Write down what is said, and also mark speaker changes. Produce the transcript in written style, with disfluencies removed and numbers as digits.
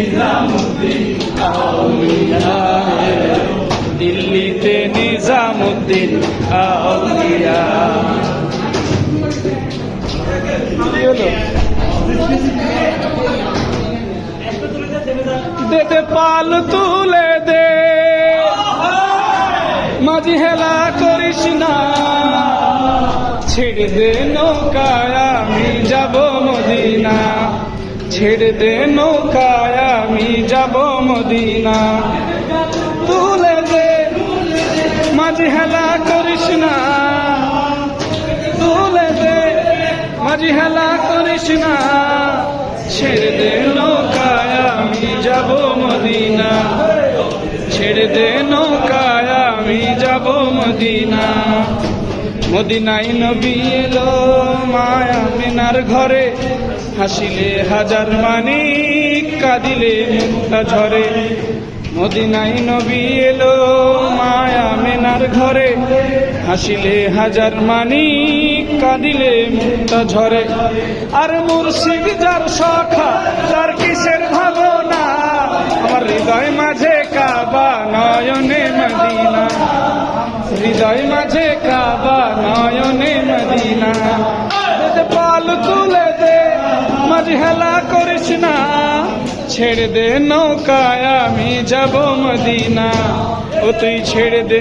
Speaker 1: নিজামুদ্দিন আউলিয়া, দিল্লিতে নিজামুদ্দিন আউলিয়া। কি হলো? দে দে পাল তুলে দে, মাঝি হেলা করিস না, ছেড়ে দে নৌকায় আমি যাব মদিনা, ছেড়ে দে নৌকায় আমি যাব মদিনা। তুলে দে, মাঝি হেলা করিস না, তুলে দে, মাঝি হেলা করিস না, ছেড়ে দে নৌকায় আমি যাব মদিনা, ছেড়ে দে নৌকায় আমি যাব মদিনা। মদিনায় নবী এলো মায়া মিনার ঘরে, হাসিলে হাজার মানিক কাঁদিলে মুক্তা ঝরে। মদিনায় নবী এলো মায়া মিনার ঘরে, হাসিলে হাজার মানিক কাঁদিলে মুক্তা ঝরে। আর মুর্শিদ যার সখা তার কিসের ভাবনা, আমার হৃদয় মাঝে কাবা নয়নে মদিনা, হৃদয় মাঝে কাবা নয়নে মদিনা। পাল তুলে দে, মাঝি হেলা করিস না, ছেড়ে দে নৌকায় আমি যাব মদিনা। ও তুই ছেড়ে দে।